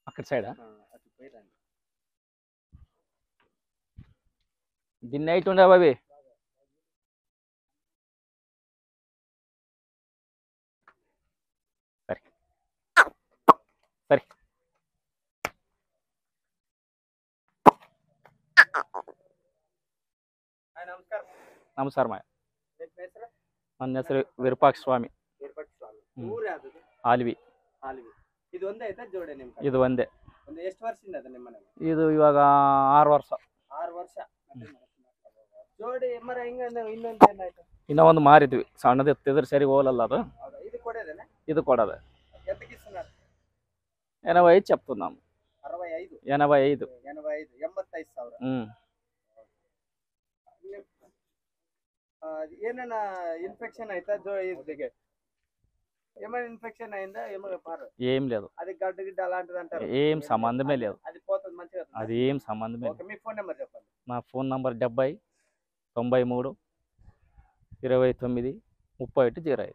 అక్కడ సైడా దీన్ని నైట్ ఉండే బాబీ సరే సరే నమస్కారం ನನ್ನ ಹೆಸರು ವಿರೂಪಾಕ್ಷ ಸ್ವಾಮಿ ಆಲ್ವಿ ಇದು ಒಂದೇ ಇದು ಇವಾಗ 6 ವರ್ಷ ಇನ್ನೂ ಒಂದು ಮಾರಿದ್ವಿ ಸಣ್ಣದು ಎತ್ತಿದ್ರೆ ಸರಿ ಹೋಗಲ್ಲ ಅದು ಇದು ಕೊಡೋದು 85 చెప్తున్నాము 85 ఏమైనా ఇన్ఫెక్షన్ అయితే జోడికి ఏమైనా ఇన్ఫెక్షన్ అయిందా ఏం లేదు అది గడ్డ గిడ్డ అలాంటిది అంటారు ఏం సంబంధమే లేదు అది పోతుంది మంచిగా అది ఏం సంబంధమే లేదు మీ ఫోన్ నెంబర్ చెప్పండి నా ఫోన్ నంబర్ 70 93 29 31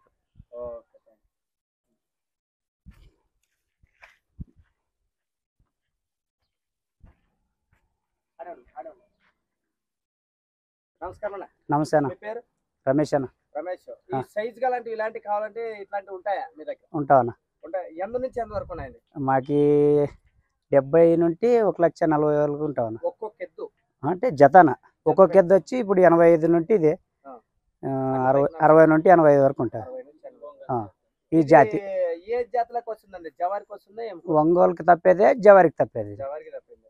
05 నమస్తే అన్న రమేష్ అన్న ఈ సైజ్ గలాంటి ఇలాంటి కావాలంటే ఇట్లాంటి ఉంటాయా మీ దగ్గర ఉంటావన్నా ఉంటాయి ఎంత నుంచి ఎంత వరకు ఉన్నాయండి మాకి 70 నుండి 1,40,000 వరకు ఉంటావన్నా ఒక్కొక్క ఎద్దు అంటే జతన ఒక్కొక్క ఎద్దు వచ్చి ఇప్పుడు 85 నుండి ఇది 60 నుండి 85 వరకు ఉంటాయి ఈ జాతి ఏ జాతులకు వస్తుందండి జవారికి వస్తుందా ఒంగోలుకి తప్పేదే జవారికి తప్పేది జవారికి తప్పేది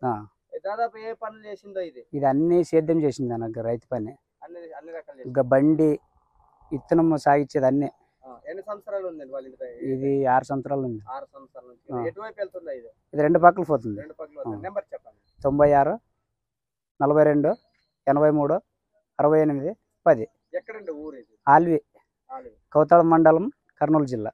దాదాపు ఏ పనులు చేసిందో ఇది అన్ని సేద్యం చేసింది అన్న రైతు పని అన్ని రకాలు ఇంకా బండి ఇత్తనం సాగించేది అన్ని ఎన్ని సంవత్సరాలు ఉందండి వాళ్ళ ఇది 6 సంవత్సరాలు ఉంది 6 సంవత్సరాల నుంచి ఎటువైపు వెళ్తుందా ఇది రెండు పక్కలు పోతుంది నెంబర్ చెప్పండి 96 42 83 68 10 ఎక్కడండి ఊరు ఇది ఆల్వి కౌతాళ మండలం కర్నూలు జిల్లా